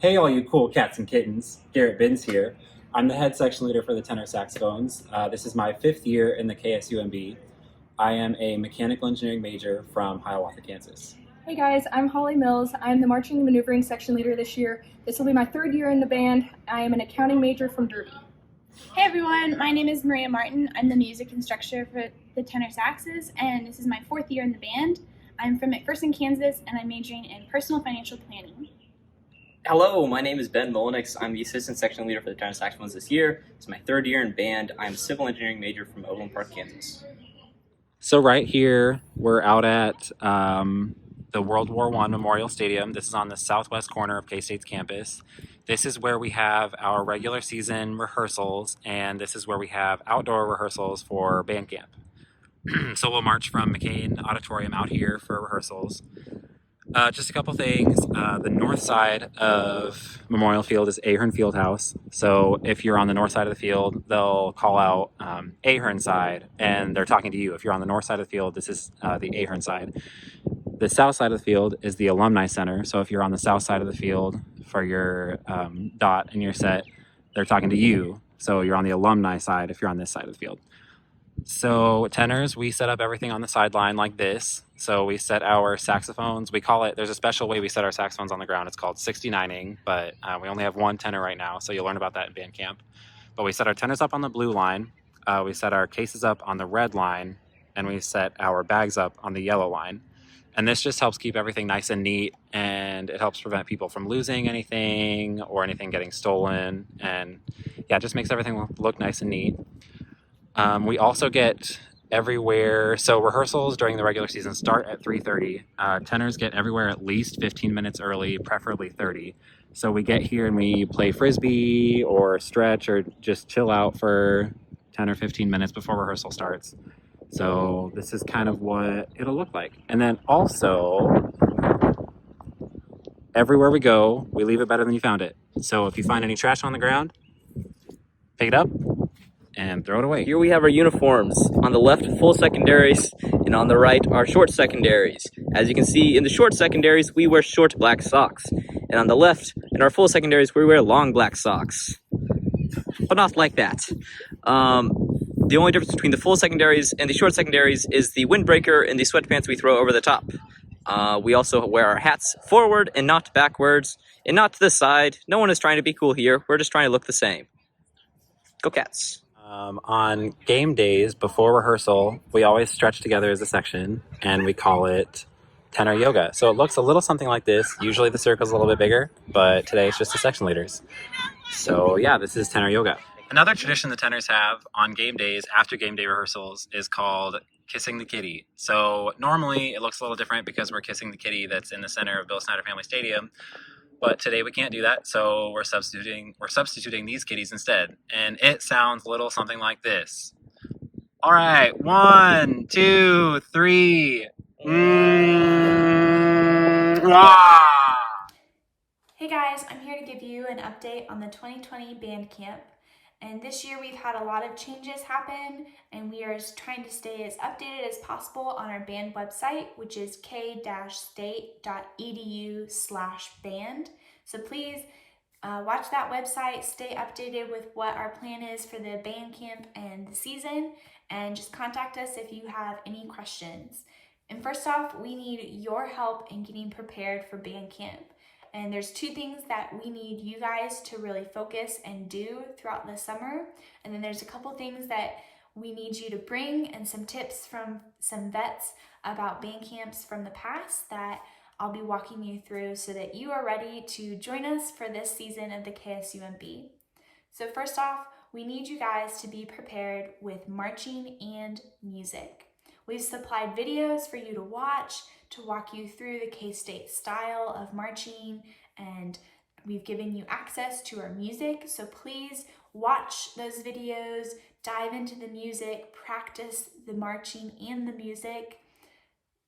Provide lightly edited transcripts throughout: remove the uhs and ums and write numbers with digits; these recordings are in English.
Hey, all you cool cats and kittens. Garrett Binns here. I'm the head section leader for the tenor saxophones. This is my fifth year in the KSUMB. I am a mechanical engineering major from Hiawatha, Kansas. Hey guys, I'm Holly Mills. I'm the marching and maneuvering section leader this year. This will be my third year in the band. I am an accounting major from Derby. Hey everyone, my name is Maria Martin. I'm the music instructor for the Tenor Saxes, and this is my fourth year in the band. I'm from McPherson, Kansas, and I'm majoring in personal financial planning. Hello, my name is Ben Molinix. I'm the assistant section leader for the tenor saxophones this year. It's my third year in band. I'm a civil engineering major from Overland Park, Kansas. So right here, we're out at the World War I Memorial Stadium. This is on the southwest corner of K-State's campus. This is where we have our regular season rehearsals, and this is where we have outdoor rehearsals for band camp. So we'll march from McCain Auditorium out here for rehearsals. Just a couple things. The north side of Memorial Field is Ahern Fieldhouse. So if you're on the north side of the field, they'll call out Ahern side, and they're talking to you. If you're on the north side of the field, this is the Ahern side. The south side of the field is the Alumni Center. So if you're on the south side of the field for your dot and your set, they're talking to you. So you're on the alumni side if you're on this side of the field. So tenors, we set up everything on the sideline like this. So we set our saxophones, we call it, there's a special way we set our saxophones on the ground. It's called 69ing, but we only have one tenor right now. So you'll learn about that in band camp. But we set our tenors up on the blue line. We set our cases up on the red line, and we set our bags up on the yellow line. And this just helps keep everything nice and neat, and it helps prevent people from losing anything or anything getting stolen. And yeah, it just makes everything look nice and neat. We also get everywhere. So rehearsals during the regular season start at 3:30. Tenors get everywhere at least 15 minutes early, preferably 30. So we get here and we play frisbee or stretch or just chill out for 10 or 15 minutes before rehearsal starts. So this is kind of what it'll look like. And then also, everywhere we go, we leave it better than you found it. So if you find any trash on the ground, pick it up and throw it away. Here we have our uniforms. On the left, full secondaries, and on the right are short secondaries. As you can see, in the short secondaries, we wear short black socks. And on the left, in our full secondaries, we wear long black socks. But not like that. The only difference between the full secondaries and the short secondaries is the windbreaker and the sweatpants we throw over the top. We also wear our hats forward and not backwards, and not to the side. No one is trying to be cool here. We're just trying to look the same. Go Cats. On game days before rehearsal, we always stretch together as a section, and we call it tenor yoga. So it looks a little something like this. Usually the circle's a little bit bigger, but today it's just the section leaders. So yeah, this is tenor yoga. Another tradition the tenors have on game days after game day rehearsals is called kissing the kitty. So normally it looks a little different because we're kissing the kitty that's in the center of Bill Snyder Family Stadium. But today we can't do that, so we're substituting these kitties instead. And it sounds a little something like this. All right, 1, 2, 3. Ah! Hey guys, I'm here to give you an update on the 2020 band camp. And this year we've had a lot of changes happen, and we are trying to stay as updated as possible on our band website, which is k-state.edu/band. So please watch that website, stay updated with what our plan is for the band camp and the season, and just contact us if you have any questions. And first off, we need your help in getting prepared for band camp. And there's two things that we need you guys to really focus and do throughout the summer. And then there's a couple things that we need you to bring and some tips from some vets about band camps from the past that I'll be walking you through so that you are ready to join us for this season of the KSUMB. So first off, we need you guys to be prepared with marching and music. We've supplied videos for you to watch to walk you through the K-State style of marching, and we've given you access to our music. So please watch those videos, dive into the music, practice the marching and the music,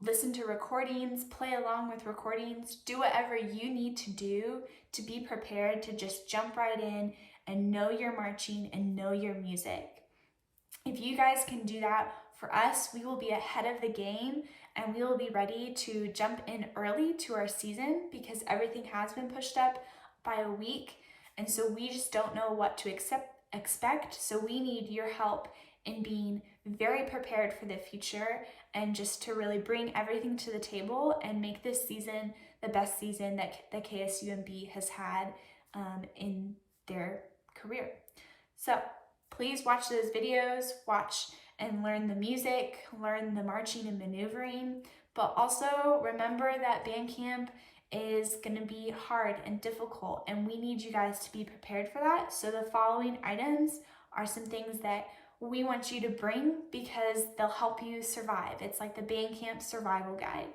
listen to recordings, play along with recordings, do whatever you need to do to be prepared to just jump right in and know your marching and know your music. If you guys can do that for us, we will be ahead of the game and we will be ready to jump in early to our season because everything has been pushed up by a week, and so we just don't know what to expect. So we need your help in being very prepared for the future and just to really bring everything to the table and make this season the best season that the KSUMB has had in their career. So please watch those videos, watch and learn the music, learn the marching and maneuvering, but also remember that band camp is going to be hard and difficult, and we need you guys to be prepared for that. So the following items are some things that we want you to bring because they'll help you survive. It's like the band camp survival guide.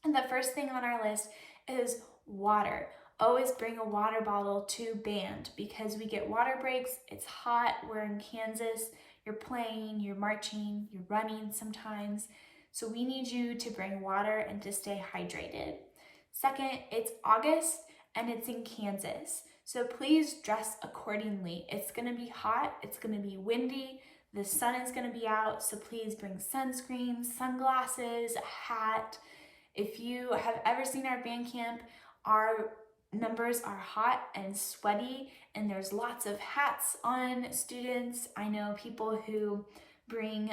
And the first thing on our list is water. Always bring a water bottle to band because we get water breaks. It's hot. We're in Kansas. You're playing, you're marching, you're running sometimes. So we need you to bring water and to stay hydrated. Second, it's August and it's in Kansas. So please dress accordingly. It's going to be hot. It's going to be windy. The sun is going to be out. So please bring sunscreen, sunglasses, a hat. If you have ever seen our band camp, our members are hot and sweaty, and there's lots of hats on students. I know people who bring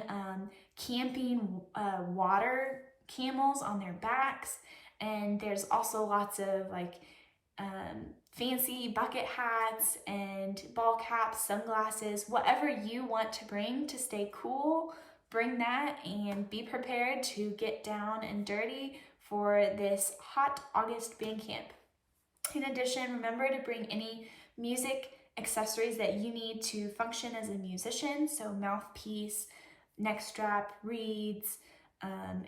camping water camels on their backs, and there's also lots of fancy bucket hats and ball caps, sunglasses, whatever you want to bring to stay cool. Bring that and be prepared to get down and dirty for this hot August band camp. In addition, remember to bring any music accessories that you need to function as a musician. So mouthpiece, neck strap, reeds,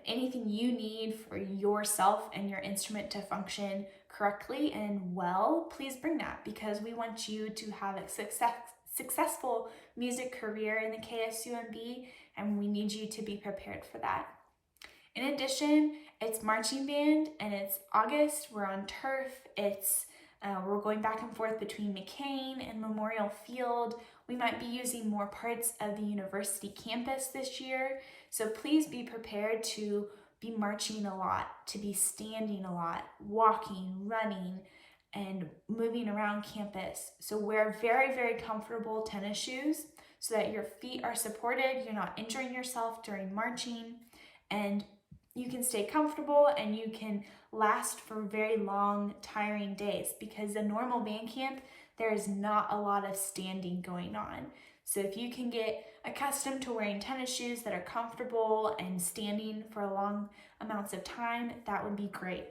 anything you need for yourself and your instrument to function correctly and well, please bring that because we want you to have a successful music career in the KSUMB, and we need you to be prepared for that. In addition, it's marching band and it's August. We're on turf. We're going back and forth between McCain and Memorial Field. We might be using more parts of the university campus this year. So please be prepared to be marching a lot, to be standing a lot, walking, running, and moving around campus. So wear very, very comfortable tennis shoes so that your feet are supported, you're not injuring yourself during marching, and you can stay comfortable and you can last for very long, tiring days because the normal band camp, there is not a lot of standing going on. So if you can get accustomed to wearing tennis shoes that are comfortable and standing for long amounts of time, that would be great.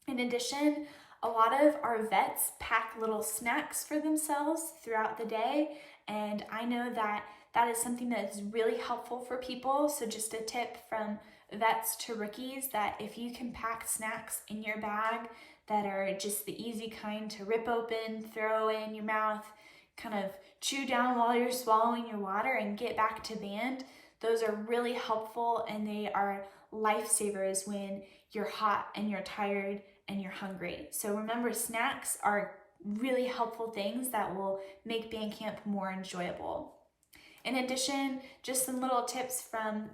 In addition, a lot of our vets pack little snacks for themselves throughout the day, and I know that that is something that is really helpful for people. So just a tip from vets to rookies that if you can pack snacks in your bag that are just the easy kind to rip open, throw in your mouth, kind of chew down while you're swallowing your water and get back to band, those are really helpful and they are lifesavers when you're hot and you're tired and you're hungry. So remember, snacks are really helpful things that will make band camp more enjoyable. In addition, just some little tips from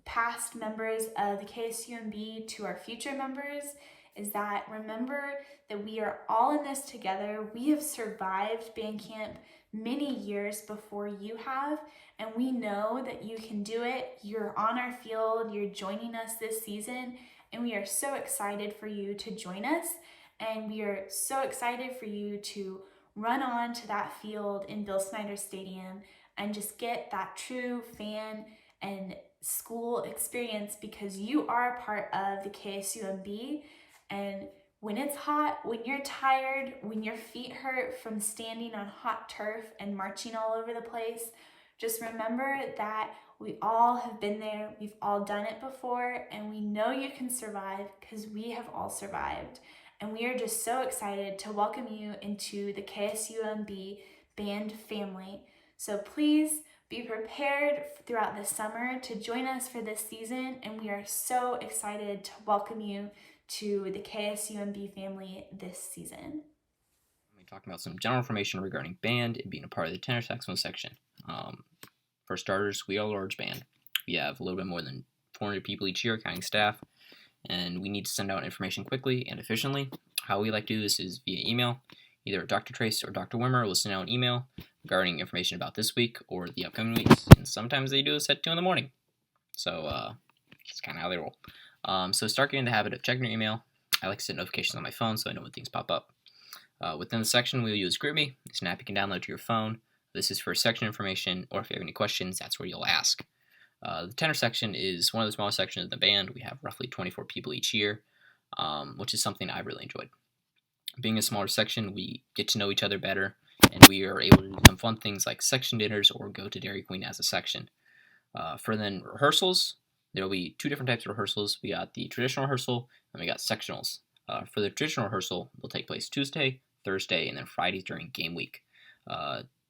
past members of the KSUMB to our future members is that remember that we are all in this together. We have survived band camp many years before you have, and we know that you can do it. You're on our field, you're joining us this season, and we are so excited for you to join us, and we are so excited for you to run on to that field in Bill Snyder Stadium and just get that true fan and school experience because you are a part of the KSUMB. And when it's hot, when you're tired, when your feet hurt from standing on hot turf and marching all over the place, just remember that we all have been there, we've all done it before, and we know you can survive because we have all survived. And we are just so excited to welcome you into the KSUMB band family. So please be prepared throughout the summer to join us for this season, and we are so excited to welcome you to the KSUMB family this season. We talked about some general information regarding band and being a part of the tenor saxophone section. For starters, we are a large band. We have a little bit more than 400 people each year, counting staff, and we need to send out information quickly and efficiently. How we like to do this is via email. either Dr. Trace or Dr. Wimmer will send out an email regarding information about this week or the upcoming weeks. And sometimes they do this at 2 in the morning. So it's kind of how they roll. So start getting the habit of checking your email. I like to set notifications on my phone so I know when things pop up. Within the section, we'll use GroupMe. It's an app you can download to your phone. This is for section information, or if you have any questions, that's where you'll ask. The tenor section is one of the smallest sections of the band. We have roughly 24 people each year, which is something I really enjoyed. Being a smaller section, we get to know each other better, and we are able to do some fun things like section dinners or go to Dairy Queen as a section. For then rehearsals, there will be 2 different types of rehearsals. We got the traditional rehearsal, and we got sectionals. For the traditional rehearsal, they'll take place Tuesday, Thursday, and then Fridays during game week.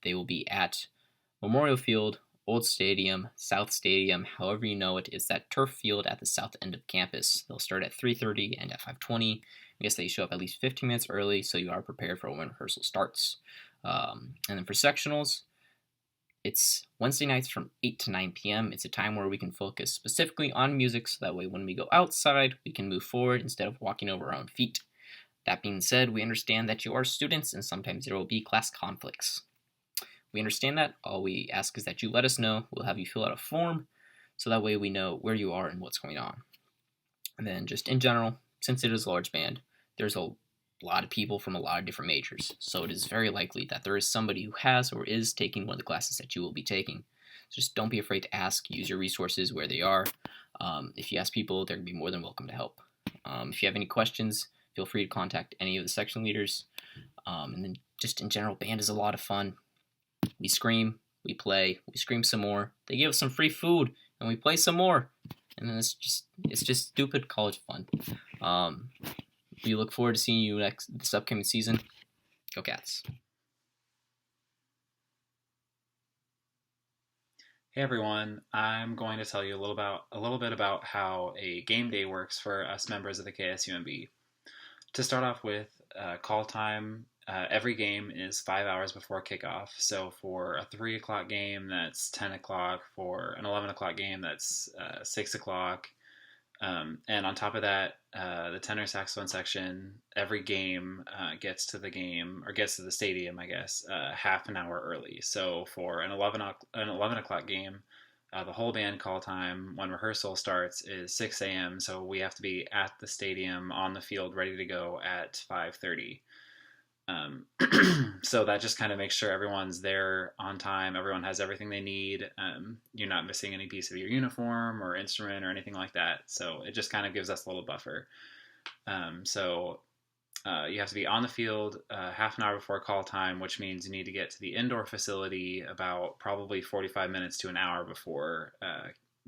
They will be at Memorial Field, Old Stadium, South Stadium, however you know it. It's that turf field at the south end of campus. They'll start at 3:30 and at 5:20. I guess they show up at least 15 minutes early so you are prepared for when rehearsal starts. And then for sectionals, it's Wednesday nights from 8 to 9 p.m. It's a time where we can focus specifically on music so that way when we go outside, we can move forward instead of walking over our own feet. That being said, we understand that you are students and sometimes there will be class conflicts. We understand that. All we ask is that you let us know. We'll have you fill out a form so that way we know where you are and what's going on. And then just in general, since it is a large band, there's a lot of people from a lot of different majors. So it is very likely that there is somebody who has or is taking one of the classes that you will be taking. So just don't be afraid to ask. Use your resources where they are. If you ask people, they're going to be more than welcome to help. If you have any questions, feel free to contact any of the section leaders. And then just in general, band is a lot of fun. We scream, we play, we scream some more. They give us some free food, and we play some more. And then it's just stupid college fun. We look forward to seeing you this upcoming season. Go Cats! Hey everyone, I'm going to tell you a little bit about how a game day works for us members of the KSUMB. To start off with, call time. Every game is 5 hours before kickoff. So for a 3 o'clock game, that's 10 o'clock. For an 11 o'clock game, that's 6 o'clock. And on top of that, the tenor saxophone section, every game gets to the stadium, I guess, half an hour early. So for an 11 o'clock game, the whole band call time when rehearsal starts is 6 a.m. So we have to be at the stadium on the field ready to go at 5:30. So that just kind of makes sure everyone's there on time. Everyone has everything they need. You're not missing any piece of your uniform or instrument or anything like that. So it just kind of gives us a little buffer. You have to be on the field half an hour before call time, which means you need to get to the indoor facility about probably 45 minutes to an hour before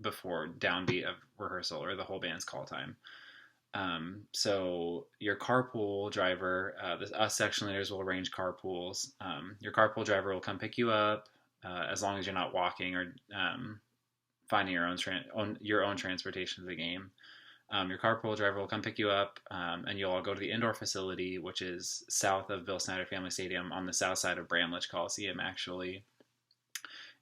downbeat of rehearsal or the whole band's call time. So your carpool driver, us section leaders will arrange carpools. Your carpool driver will come pick you up as long as you're not walking or finding your own transportation to the game. Your carpool driver will come pick you up, and you'll all go to the indoor facility, which is south of Bill Snyder Family Stadium on the south side of Bramlage Coliseum, actually.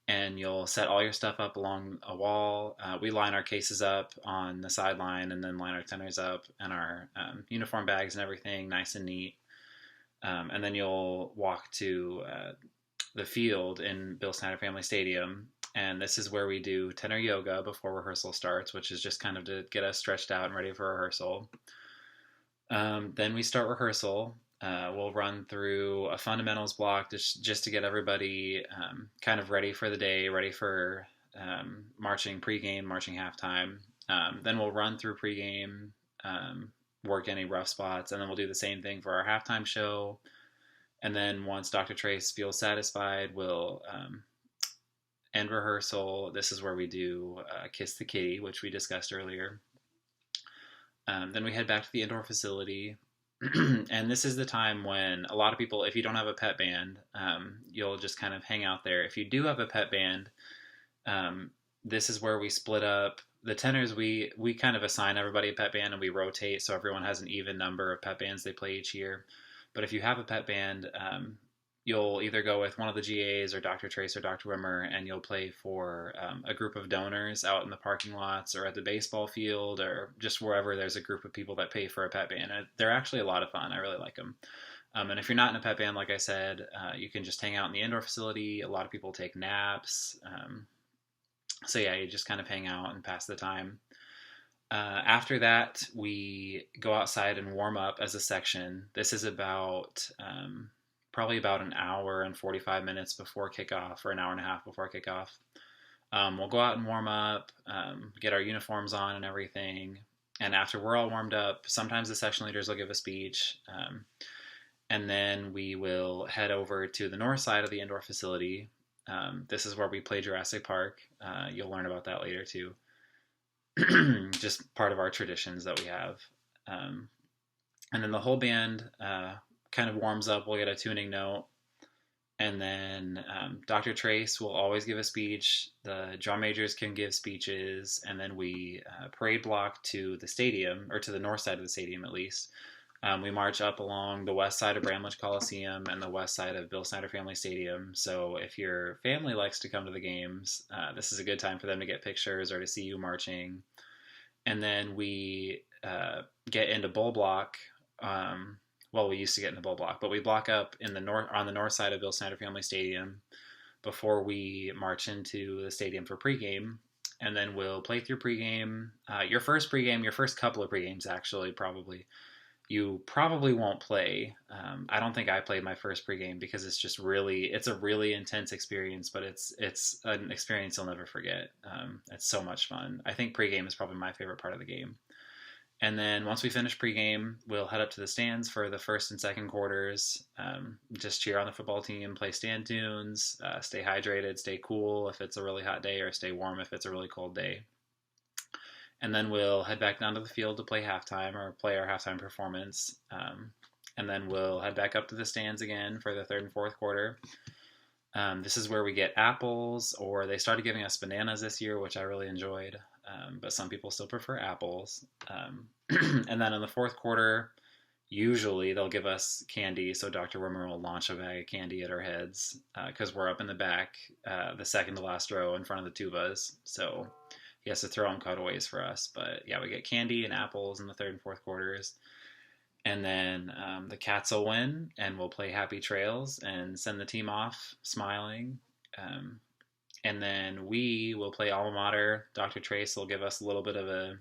And you'll set all your stuff up along a wall. We line our cases up on the sideline and then line our tenors up and our uniform bags and everything nice and neat. And then you'll walk to the field in Bill Snyder Family Stadium. And this is where we do tenor yoga before rehearsal starts, which is just kind of to get us stretched out and ready for rehearsal. Then we start rehearsal. We'll run through a fundamentals block just to get everybody kind of ready for the day, ready for marching pregame, marching halftime. Then we'll run through pregame, work any rough spots, and then we'll do the same thing for our halftime show. And then once Dr. Trace feels satisfied, we'll end rehearsal. This is where we do Kiss the Kitty, which we discussed earlier. Then we head back to the indoor facility. And this is the time when a lot of people, if you don't have a pet band, you'll just kind of hang out there. If you do have a pet band, this is where we split up. The tenors, we kind of assign everybody a pet band and we rotate so everyone has an even number of pet bands they play each year. But if you have a pet band, you'll either go with one of the GAs or Dr. Trace or Dr. Wimmer, and you'll play for a group of donors out in the parking lots or at the baseball field or just wherever there's a group of people that pay for a pet band. And they're actually a lot of fun. I really like them. And if you're not in a pep band, like I said, you can just hang out in the indoor facility. A lot of people take naps. So yeah, you just kind of hang out and pass the time. After that, we go outside and warm up as a section. This is about probably about an hour and 45 minutes before kickoff, or an hour and a half before kickoff. We'll go out and warm up, get our uniforms on and everything. And after we're all warmed up, sometimes the section leaders will give a speech. And then we will head over to the north side of the indoor facility. This is where we play Jurassic Park. You'll learn about that later too. Just part of our traditions that we have. And then the whole band kind of warms up. We'll get a tuning note. And then Dr. Trace will always give a speech. The drum majors can give speeches. And then we parade block to the stadium, or to the north side of the stadium at least. We march up along the west side of Bramlage Coliseum and the west side of Bill Snyder Family Stadium. So if your family likes to come to the games, this is a good time for them to get pictures or to see you marching. And then we get into bull block. Well, we used to get into bull block, but we block up in the north, on the north side of Bill Snyder Family Stadium, before we march into the stadium for pregame. And then we'll play through pregame. Your first couple of pregames actually, probably. You probably won't play. I don't think I played my first pregame because it's a really intense experience, but it's an experience you'll never forget. It's so much fun. I think pregame is probably my favorite part of the game. And then once we finish pregame, we'll head up to the stands for the first and second quarters. Just cheer on the football team, play stand tunes, stay hydrated, stay cool if it's a really hot day, or stay warm if it's a really cold day. And then we'll head back down to the field to play halftime, or play our halftime performance. And then we'll head back up to the stands again for the third and fourth quarter. This is where we get apples, or they started giving us bananas this year, which I really enjoyed. But some people still prefer apples. And then in the fourth quarter, usually they'll give us candy. So Dr. Wimmer will launch a bag of candy at our heads because we're up in the back, the second to last row in front of the tubas. So he has to throw them cutaways for us. But yeah, we get candy and apples in the third and fourth quarters. And then the Cats will win, and we'll play Happy Trails and send the team off smiling. And then we will play Alma Mater. Dr. Trace will give us a little bit of a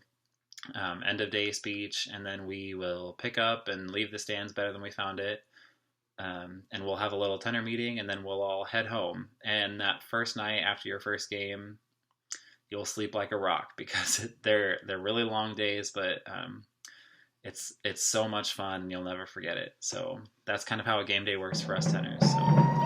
end of day speech, and then we will pick up and leave the stands better than we found it. And we'll have a little tenor meeting, and then we'll all head home. And that first night after your first game, you'll sleep like a rock, because they're really long days, but it's so much fun, and you'll never forget it. So that's kind of how a game day works for us tenors. So